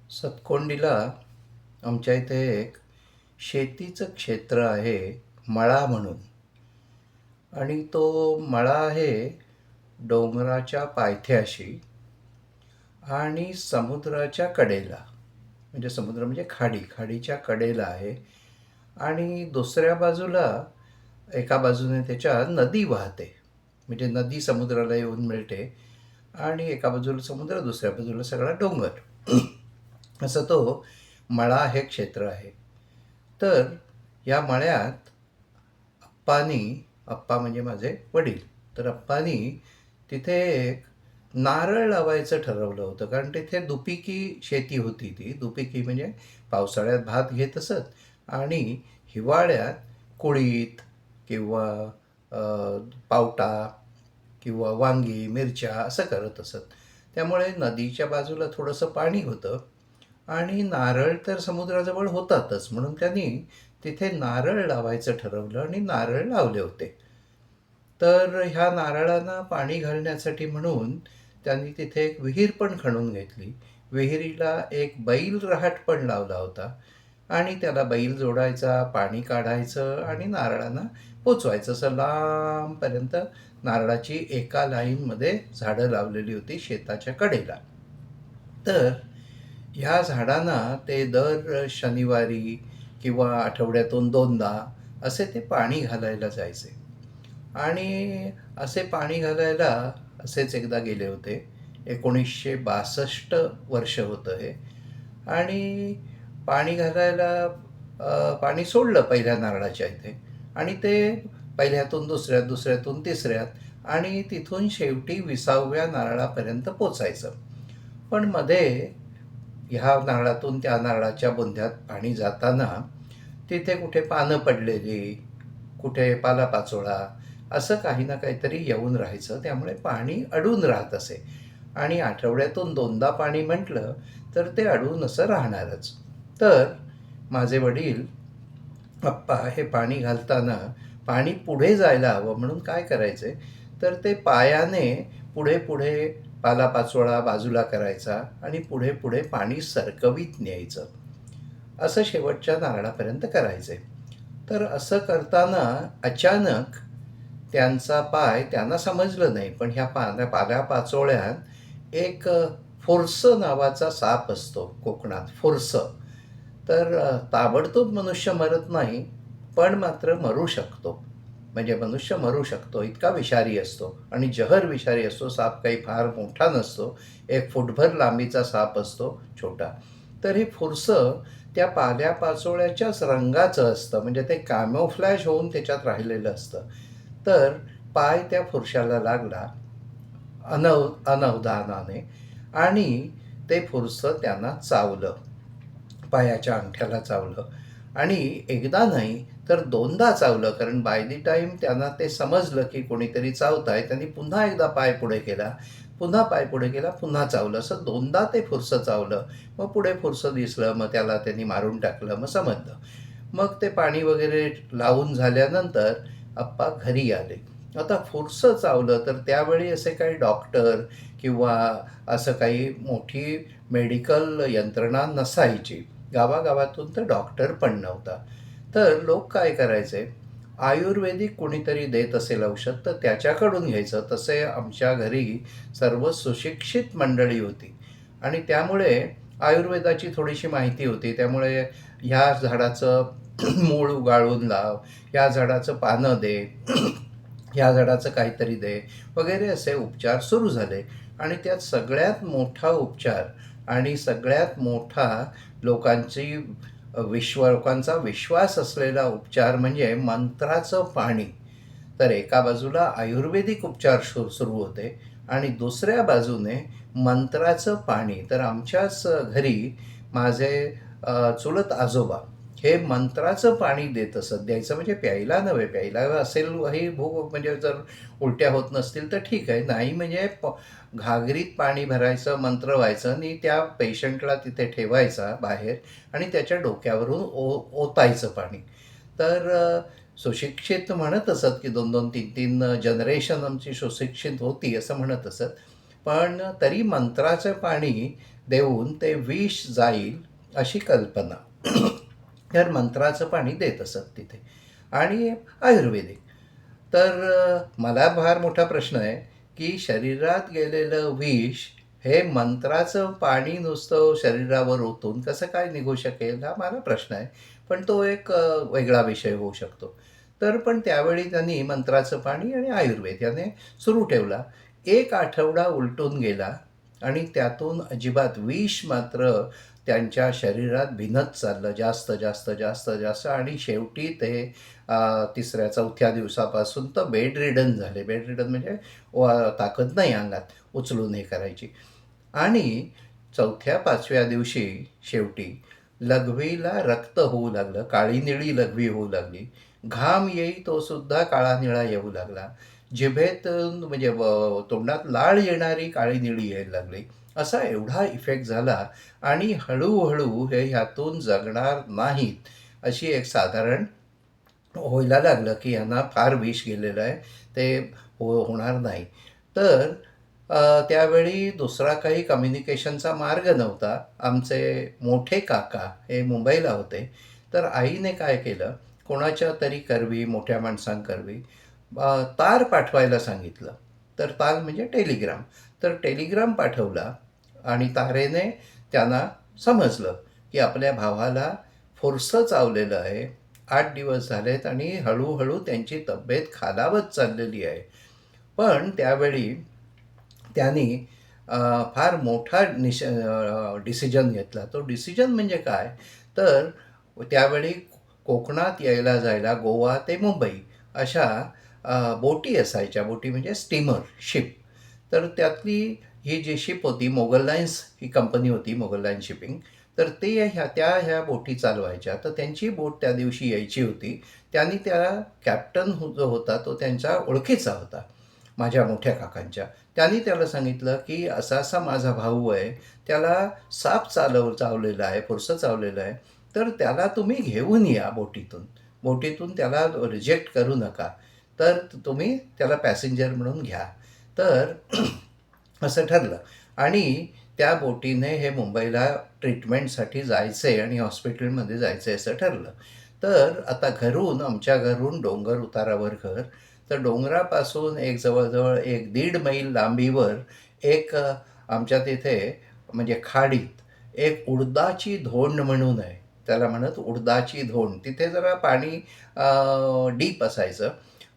सतकोंडीला आमच्या इथे एक शेतीचं क्षेत्र आहे, मळा म्हणून. आणि तो मळा आहे डोंगराच्या पायथ्याशी आणि समुद्राच्या कडेला. म्हणजे समुद्र म्हणजे खाडीच्या कडेला आहे. आणि दुसऱ्या बाजूला, एका बाजूने त्याच्या नदी वाहते. म्हणजे नदी समुद्राला येऊन मिळते. आणि एका बाजूला समुद्र, दुसऱ्या बाजूला सगळा डोंगर. असं तो मळा हे क्षेत्र आहे. तर या मळ्यात अप्पानी, अप्पा म्हणजे माझे वडील, तर अप्पानी तिथे एक नारळ लावायचं ठरवलं होतं. कारण तिथे दुपिकी शेती होती. ती दुपिकी म्हणजे पावसाळ्यात भात घेत असत आणि हिवाळ्यात कुळीथ किंवा अ, पावटा किंवा वांगी, मिरच्या असं करत असत. त्यामुळे नदीच्या बाजूला थोडंसं पाणी होतं आणि नारळ तर समुद्राजवळ होतातच. म्हणून त्यांनी तिथे नारळ लावायचं ठरवलं आणि नारळ लावले होते. तर ह्या नारळांना पाणी घालण्यासाठी म्हणून त्यांनी तिथे एक विहीर पण खणून घेतली. विहिरीला एक बैल रहाट पण लावला होता आणि त्याला बैल जोडायचा, पाणी काढायचं आणि नारळांना पोचवायचं. असं लांबपर्यंत नारळाची एका लाईनमध्ये झाडं लावलेली होती शेताच्या कडेला. तर ह्या झाडांना ते दर शनिवारी किंवा आठवड्यातून 2दा असे ते पाणी घालायला जायचे. आणि असे पाणी घालायला असेच एकदा गेले होते. 1962 वर्ष होतं हे. आणि पाणी घालायला पाणी सोडलं पहिल्या नारळाच्या इथे. आणि ते पहिल्यातून दुसऱ्यात, दुसऱ्यातून तिसऱ्यात आणि तिथून शेवटी 20व्या नारळापर्यंत पोचायचं. पण मध्ये ह्या नारळातून त्या नारळाच्या बुंध्यात पाणी जाताना तिथे कुठे पानं पडलेली, कुठे पालापाचोळा असं काही ना काहीतरी येऊन राहायचं. त्यामुळे पाणी अडून राहत असे. आणि आठवड्यातून 2दा पाणी म्हटलं तर ते अडून असं राहणारच. तर माझे वडील अप्पा हे पाणी घालताना पाणी पुढे जायला हवं म्हणून काय करायचे, तर ते पायाने पुढे पुढे पालापाचोळा बाजूला करायचा आणि पुढे पुढे पाणी सरकवीत न्यायचं. असं शेवटच्या नारळापर्यंत करायचे. तर असं करताना अचानक त्यांचा पाय, त्यांना समजलं नाही, पण ह्या पाल्यापाचोळ्यात एक फुरसं नावाचा साप असतो कोकणात, फुरसं. तर ताबडतोब मनुष्य मरत नाही, पण मात्र मरू शकतो. म्हणजे मनुष्य मरू शकतो, इतका विषारी असतो आणि जहर विषारी असतो. साप काही फार मोठा नसतो, 1 फूटभर लांबीचा साप असतो, छोटा. तर हे फुरसं त्या पाल्यापाचोळ्याच्याच रंगाचं असतं, म्हणजे ते कॅमोफ्लॅज होऊन त्याच्यात राहिलेलं असतं. तर पाय त्या फुरशाला लागला अनवधानाने आणि ते फुरसं त्यांना चावलं, पायाच्या अंगठ्याला चावलं. आणि एकदा नाही तर 2दा चावलं. कारण बाय द टाईम त्यांना ते समजलं की कोणीतरी चावतंय, त्यांनी पुन्हा एकदा पाय पुढे केला, पुन्हा पाय पुढे केला, पुन्हा चावलं. असं 2दा ते फुरसं चावलं. मग पुढे फुरसं दिसलं, मग त्याला त्यांनी मारून टाकलं, मग समजलं. मग ते पाणी वगैरे लावून झाल्यानंतर अप्पा घरी आले. आता फुरसं चावलं तर त्यावेळी असे काही डॉक्टर किंवा असं काही मोठी मेडिकल यंत्रणा नसायची. गावागावातून तर डॉक्टर पण नव्हता. तर लोक काय करायचे, आयुर्वेदिक कोणीतरी देत असेल औषध तर त्याच्याकडून घ्यायचं. तसे आमच्या घरी सर्व सुशिक्षित मंडळी होती आणि त्यामुळे आयुर्वेदाची थोडीशी माहिती होती. त्यामुळे ह्या झाडाचं मूळ उगाळून लाव, ह्या झाडाचं पानं दे, ह्या झाडाचं काहीतरी दे वगैरे असे उपचार सुरू झाले. आणि त्यात सगळ्यात मोठा उपचार आणि सगळ्यात मोठा लोकांचा विश्वास असलेला उपचार म्हणजे मंत्राचं पाणी. तर एका बाजूला आयुर्वेदिक उपचार सुरू होते आणि दुसऱ्या बाजूने मंत्राचं पाणी. तर आमच्याच घरी माझे चुलत आजोबा हे मंत्राचं पाणी देत असत. द्यायचं म्हणजे प्यायला नव्हे, प्यायला असेल ही भूक, म्हणजे जर उलट्या होत नसतील तर ठीक आहे, नाही म्हणजे घागरीत पाणी भरायचं, मंत्र व्हायचं आणि त्या पेशंटला तिथे ठेवायचा बाहेर आणि त्याच्या डोक्यावरून ओतायचं पाणी. तर सुशिक्षित म्हणत असत की 2-2, 3-3 जनरेशन आमची सुशिक्षित होती असं म्हणत असत. पण तरी मंत्राचं पाणी देऊन ते विष जाईल अशी कल्पना. तर मंत्राचं पाणी देत असत तिथे आणि आयुर्वेदिक. तर मला फार मोठा प्रश्न आहे की शरीरात गेलेलं विष हे मंत्राचं पाणी नुसतं शरीरावर ओतून कसं काय निघू शकेल, हा मला प्रश्न आहे. पण तो एक वेगळा विषय होऊ शकतो. तर पण त्यावेळी त्यांनी मंत्राचं पाणी आणि आयुर्वेद याने सुरू ठेवला. एक आठवडा उलटून गेला आणि त्यातून अजिबात विष मात्र त्यांच्या शरीरात भिनत चाललं जास्त जास्त जास्त जास्त आणि शेवटी ते तिसऱ्या चौथ्या दिवसापासून तर बेड रिडन झाले. बेड रिडन म्हणजे ताकद नाही अंगात उचलून हे करायची. आणि चौथ्या पाचव्या दिवशी शेवटी लघवीला रक्त होऊ लागलं, काळी निळी लघवी होऊ लागली. घाम येई तो सुद्धा काळा निळा येऊ लागला. जिभेतून म्हणजे तोंडात लाळ येणारी काळी निळी यायला लागली. असा एवढा इफेक्ट झाला आणि हळूहळू हे ह्यातून जगणार नाहीत अशी एक साधारण व्हायला लागलं की यांना फार विष गेलेलं आहे, ते होणार नाही. तर त्यावेळी दुसरा काही कम्युनिकेशनचा मार्ग नव्हता. आमचे मोठे काका हे मुंबईला होते. तर आईने काय केलं, कोणाच्या तरी करवी, मोठ्या माणसांकरवी तार पाठवायला सांगितलं. तर तार म्हणजे टेलिग्राम. तर टेलिग्राम पाठवला आणि तारेने त्यांना समजलं की आपल्या भावाला फुरसं चावलेलं आहे. 8 दिवस झालेत आणि हळूहळू त्यांची तब्येत खालावत चाललेली आहे. पण त्यावेळी त्यांनी फार मोठा डिसिजन घेतला. तो डिसिजन म्हणजे काय, तर त्यावेळी कोकणात यायला जायला गोवा ते मुंबई अशा बोटी असायच्या. बोटी म्हणजे स्टीमर, शिप. तर त्यातली ही जी शिप होती, मोगल लाईन्स ही कंपनी होती, मोगल लाईन शिपिंग. तर ते ह्या बोटी चालवायच्या. तर त्यांची बोट त्या दिवशी यायची होती. त्यांनी त्या कॅप्टन जो होता तो त्यांचा ओळखीचा होता, माझ्या मोठ्या काकांच्या. त्यांनी त्याला सांगितलं की असा माझा भाऊ आहे, त्याला साप चावलेला आहे, फुरसं चावलेलं आहे. तर त्याला तुम्ही घेऊन या बोटीतून. बोटीतून त्याला रिजेक्ट करू नका. तर तुम्ही त्याला पॅसेंजर म्हणून घ्या. तर असं ठरलं आणि त्या बोटीने हे मुंबईला ट्रीटमेंटसाठी जायचं आणि हॉस्पिटलमध्ये जायचं असं ठरलं. तर आता आमच्या घरून डोंगर उतारावर घर. तर डोंगरापासून एक जवळ-जवळ 1-1.5 मैल लांबीवर एक आमच्या तिथे म्हणजे खाडीत एक उडदाची धोंड म्हणून आहे. त्याला म्हणत उडदाची धोंड. तिथे जरा पाणी डीप असायचं.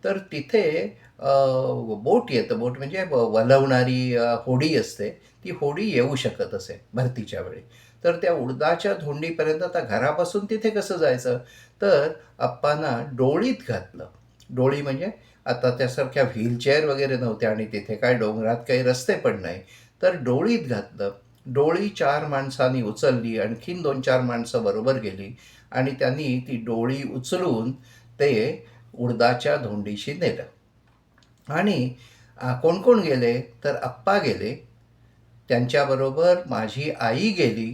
तर तिथे बोट येतं. बोट म्हणजे वलवणारी होडी असते. ती होडी येऊ शकत असे भरतीच्या वेळी. तर त्या उडदाच्या धोंडीपर्यंत आता घरापासून तिथे कसं जायचं? तर अप्पांना डोळीत घातलं. डोळी म्हणजे आता त्यासारख्या व्हीलचेअर वगैरे नव्हत्या आणि तिथे काय डोंगरात काही रस्ते पण नाही. तर डोळीत घातलं. डोळी 4 माणसांनी उचलली. आणखीन 2-4 माणसं बरोबर गेली आणि त्यांनी ती डोळी उचलून ते उडदाच्या धोंडीशी नेलं. आणि कोण कोण गेले, तर आप्पा गेले. त्यांच्याबरोबर माझी आई गेली,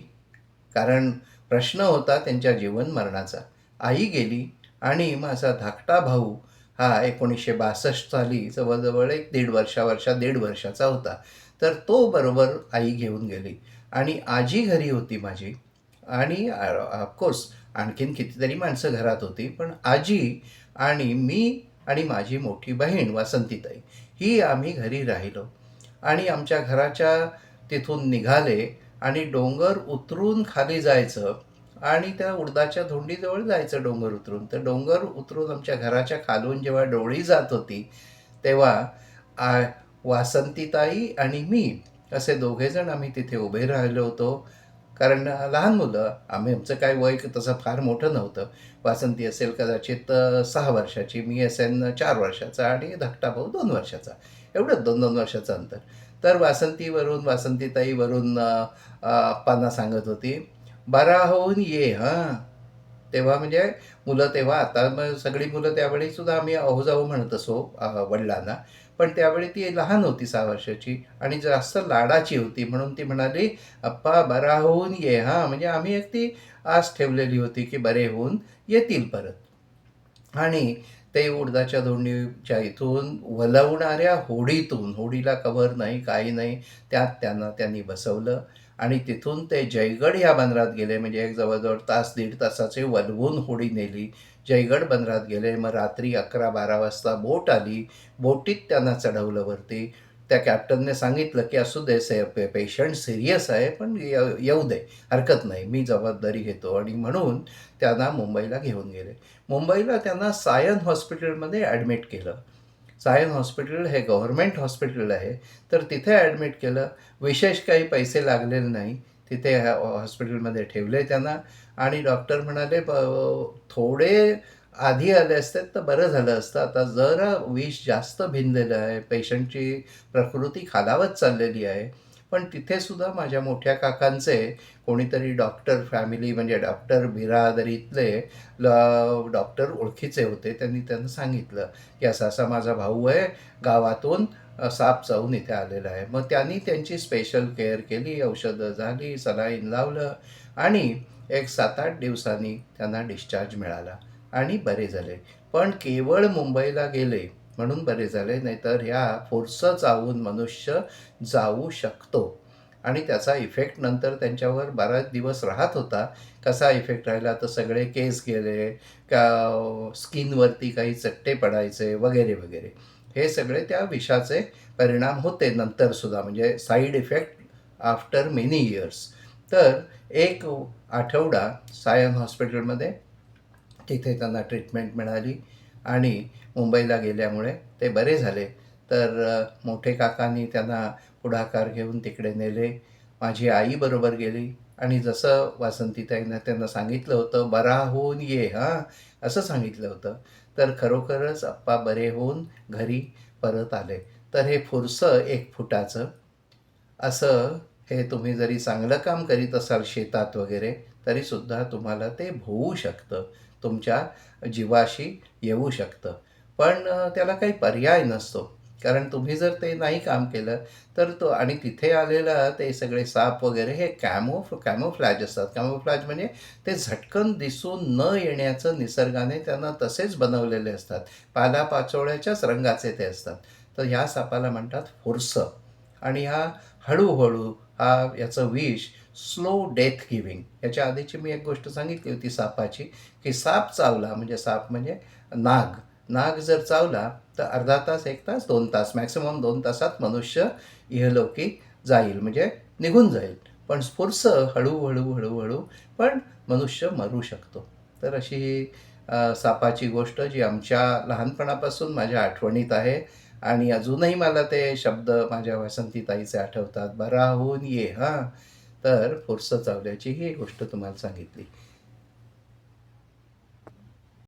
कारण प्रश्न होता त्यांच्या जीवन मरणाचा. आई गेली आणि माझा धाकटा भाऊ हा 1962 साली जवळजवळ एक दीड वर्षाचा होता. तर तो बरोबर आई घेऊन गेली आणि आजी घरी होती माझी. आणि ऑफकोर्स आणखीन कितीतरी माणसं घरात होती. पण आजी आणि मी आणि माझी मोठी बहीण वासंतीताई ही आम्ही घरी राहिलो. आणि आमच्या घराच्या तिथून निघाले आणि डोंगर उतरून खाली जायचं आणि त्या उडदाच्या धोंडीजवळ जायचं डोंगर उतरून. तर डोंगर उतरून आमच्या घराच्या खालून जेव्हा डोळी जात होती, तेव्हा वासंतीताई आणि मी असे दोघेजण आम्ही तिथे उभे राहिलो होतो. कारण लहान मुलं, आमचं काय वय तसं फार मोठं नव्हतं. वासंती असेल कदाचित 6 वर्षाची, मी असेन 4 वर्षाचा आणि धाकटा भाऊ 2 वर्षाचा. एवढंच 2-2 वर्षाचं अंतर. तर वासंतीताईवरून अप्पांना सांगत होती, "बरा होऊन ये हां." तेव्हा म्हणजे मुलं तेव्हा, आता मग सगळी मुलं त्यावेळी सुद्धा आम्ही अहो-जाहो म्हणत असो वडिलांना. पण त्यावेळी ती लहान होती 6 वर्षाची आणि जास्त लाडाची होती. म्हणून ती म्हणाली, "अप्पा बरा होऊन ये हां." म्हणजे आम्ही एक ती आस ठेवलेली होती की बरे होऊन येतील परत. आणि ते उडदाच्या दोंडीच्या इथून वलवणाऱ्या होडीतून, होडीला कव्हर नाही, काही नाही, त्यात त्यांनी बसवलं आणि तिथून ते जयगड ह्या बंदरात गेले. म्हणजे एक जवळ-जवळ तास, दीड तासाचे वलवून होडी नेली. जयगड बंदरात गेले. मग रात्री 11-12 वाजता बोट आली. बोटीत त्यांना चढवलं वरती. त्या कॅप्टनने सांगितलं, की "असू दे, पेशंट सीरियस आहे, पण येऊ दे, हरकत नाही. मी जबाबदारी घेतो." आणि म्हणून त्यांना मुंबईला घेऊन गेले. मुंबईला त्यांना सायन हॉस्पिटलमध्ये ॲडमिट केलं. सायन हॉस्पिटल हे गव्हर्नमेंट हॉस्पिटल आहे. तर तिथे ॲडमिट केलं. विशेष काही पैसे लागलेले नाही. तिथे हॉस्पिटलमध्ये ठेवले त्यांना आणि डॉक्टर म्हणाले, थोडे आधी आले असते तर बरं झालं असतं. आता जरा विष जास्त भिनलेलं आहे. पेशंटची प्रकृती खालावत चाललेली आहे." पण तिथेसुद्धा माझ्या मोठ्या काकांचे कोणीतरी डॉक्टर फॅमिली म्हणजे डॉक्टर बिरादरीतले डॉक्टर ओळखीचे होते. त्यांना सांगितलं, की असा-असा माझा भाऊ आहे, गावातून साप चावून इथे आलेला आहे. मग त्यांनी त्यांची स्पेशल केअर केली, औषधं झाली, सलाईन लावलं आणि एक 7-8 दिवसांनी त्यांना डिस्चार्ज मिळाला आणि बरे झाले. पण केवळ मुंबईला गेले म्हणून बरे झाले, नाहीतर ह्या फोर्सचं चावून मनुष्य जाऊ शकतो आणि त्याचा इफेक्ट नंतर त्यांच्यावर बराच दिवस राहत होता. कसा इफेक्ट राहिला तर सगळे केस गेले, स्किनवरती काही चट्टे पडायचे वगैरे, वगैरे. हे सगळे त्या विषाचे परिणाम होते नंतरसुद्धा, म्हणजे side effect after many years. तर एक आठवडा सायन हॉस्पिटलमध्ये तिथे त्यांना ट्रीटमेंट मिळाली आणि मुंबईला गेल्यामुळे ते बरे झाले. तर मोठे काकांनी त्यांना पुढाकार घेऊन तिकडे नेले. माझी आई बरोबर गेली आणि जसं वासंतीताईंना त्यांना सांगितलं होतं, "बरा होऊन ये हां," असं सांगितलं होतं. तर खरोखरच अप्पा बरे होऊन घरी परत आले. तर हे फुरसं 1 फुटाचं असं हे तुम्ही जरी चांगलं काम करीत असाल शेतात वगैरे, तरीसुद्धा तुम्हाला ते भोवू शकतं. तुमच्या जीवाशी येऊ शकतं. पण त्याला काही पर्याय नसतो. कारण तुम्ही जर ते नाही काम केलं, तर तो आणि तिथे आलेला ते सगळे साप वगैरे हे कॅमोफ्लॅज असतात. कॅमोफ्लॅज म्हणजे ते झटकन दिसून न येण्याचं निसर्गाने त्यांना तसेच बनवलेले असतात. पालापाचोळ्याच्याच रंगाचे ते असतात. तर ह्या सापाला म्हणतात फुरसं आणि हा हळू याचं विष स्लो डेथ गिव्हिंग. याच्या आधीची मी एक गोष्ट सांगितली होती सापाची, की साप चावला म्हणजे साप म्हणजे नाग. नाग जर चावला तर अर्धा तास, 1 तास, 2 तास, मॅक्सिमम 2 तासात मनुष्य इहलोकी जाईल म्हणजे निघून जाईल. पण स्फुरसं हळू पण मनुष्य मरू शकतो. तर अशी ही सापाची गोष्ट जी आमच्या लहानपणापासून माझ्या आठवणीत आहे आणि अजूनही मला ते शब्द माझ्या वासंतीताईचे आठवतात. "बरा होऊन ये हां." तर फुरसं चावल्याची ही गोष्ट तुम्हाला सांगितली.